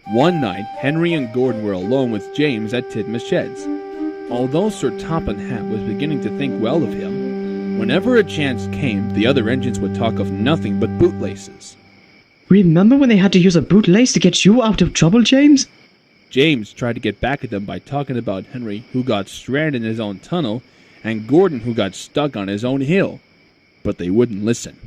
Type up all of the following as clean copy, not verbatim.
One night, Henry and Gordon were alone with James at Tidmouth Sheds. Although Sir Topham Hatt was beginning to think well of him, whenever a chance came, the other engines would talk of nothing but bootlaces. Remember when they had to use a bootlace to get you out of trouble, James? James tried to get back at them by talking about Henry, who got stranded in his own tunnel, and Gordon, who got stuck on his own hill. But they wouldn't listen.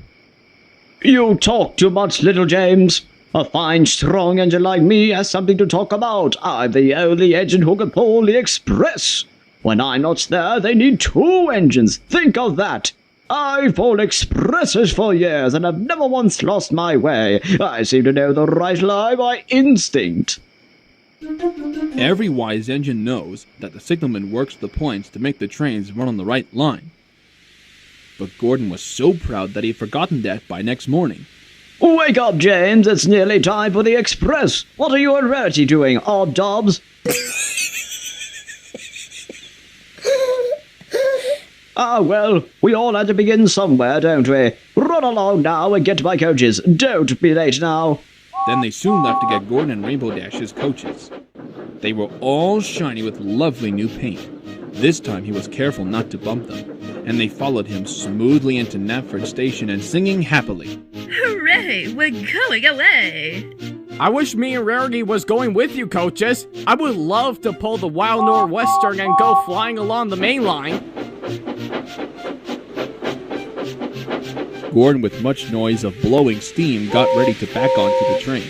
You talk too much, little James. A fine, strong engine like me has something to talk about. I'm the only engine who can pull the express. When I'm not there, they need 2 engines. Think of that. I've pulled expresses for years and have never once lost my way. I seem to know the right line by instinct. Every wise engine knows that the signalman works the points to make the trains run on the right line. But Gordon was so proud that he had forgotten that by next morning. Wake up, James. It's nearly time for the express. What are you and Rarity doing, odd Dobbs? Well, we all had to begin somewhere, don't we? Run along now and get to my coaches. Don't be late now. Then they soon left to get Gordon and Rainbow Dash's coaches. They were all shiny with lovely new paint. This time he was careful not to bump them, and they followed him smoothly into Knapford Station and singing happily. Hooray! We're going away! I wish me and Rarity was going with you, coaches. I would love to pull the wild Norwester and go flying along the main line. Gordon, with much noise of blowing steam, got ready to back onto the train.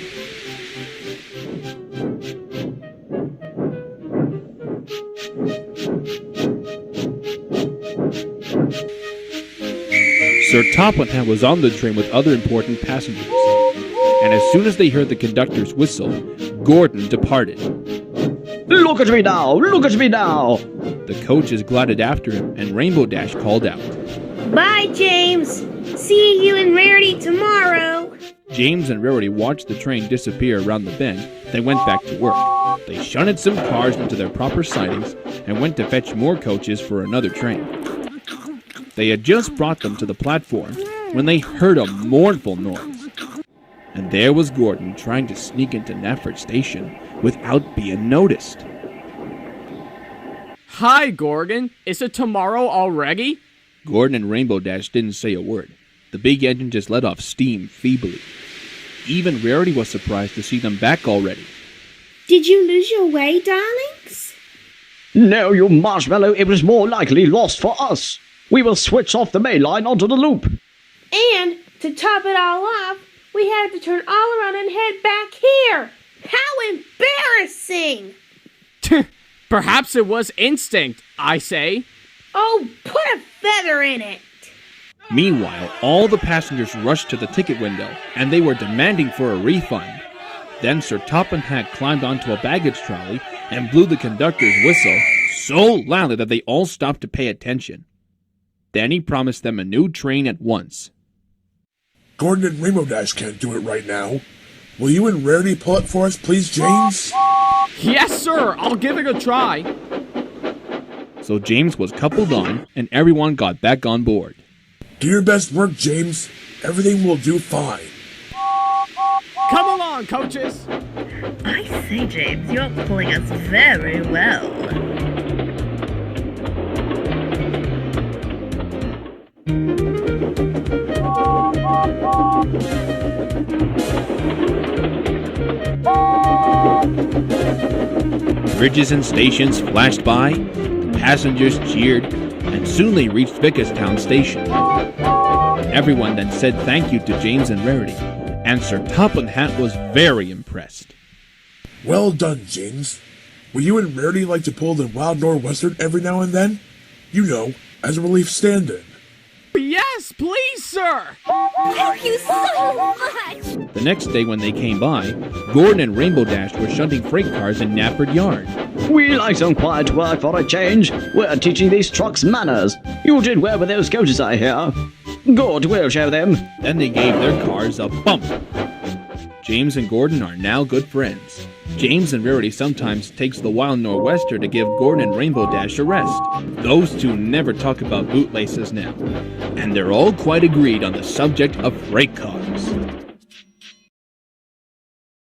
Sir Topham Hatt was on the train with other important passengers, and as soon as they heard the conductor's whistle, Gordon departed. Look at me now! Look at me now! The coaches glided after him, and Rainbow Dash called out. Bye, James! See you and Rarity tomorrow! James and Rarity watched the train disappear around the bend, then went back to work. They shunted some cars into their proper sidings and went to fetch more coaches for another train. They had just brought them to the platform when they heard a mournful noise. And there was Gordon trying to sneak into Knapford Station without being noticed. Hi, Gordon. Is it tomorrow already? Gordon and Rainbow Dash didn't say a word. The big engine just let off steam feebly. Even Rarity was surprised to see them back already. Did you lose your way, darlings? No, you marshmallow, it was more likely lost for us. We will switch off the main line onto the loop. And, to top it all off, we had to turn all around and head back here. How embarrassing! Perhaps it was instinct, I say. Oh, put a feather in it! Meanwhile, all the passengers rushed to the ticket window, and they were demanding for a refund. Then Sir Topham Hatt climbed onto a baggage trolley and blew the conductor's whistle so loudly that they all stopped to pay attention. Then he promised them a new train at once. Gordon and Rainbow Dash can't do it right now. Will you and Rarity pull it for us, please, James? Yes, sir. I'll give it a try. So James was coupled on, and everyone got back on board. Do your best work, James. Everything will do fine. Come along, coaches. I say, James, you're pulling us very well. Bridges and stations flashed by, the passengers cheered, and soon they reached Vickerstown Station. Everyone then said thank you to James and Rarity, and Sir Topham Hatt was very impressed. Well done, James. Would you and Rarity like to pull the Wild Norwestern every now and then? You know, as a relief stand-in. Yes, please, sir. Thank you so much! The next day when they came by, Gordon and Rainbow Dash were shunting freight cars in Knapford Yard. We like some quiet work for a change. We're teaching these trucks manners. You did well with those coaches, I hear. Good, we'll show them. Then they gave their cars a bump. James and Gordon are now good friends. James and Rarity sometimes takes the Wild Norwester to give Gordon and Rainbow Dash a rest. Those two never talk about bootlaces now, and they're all quite agreed on the subject of freight cars.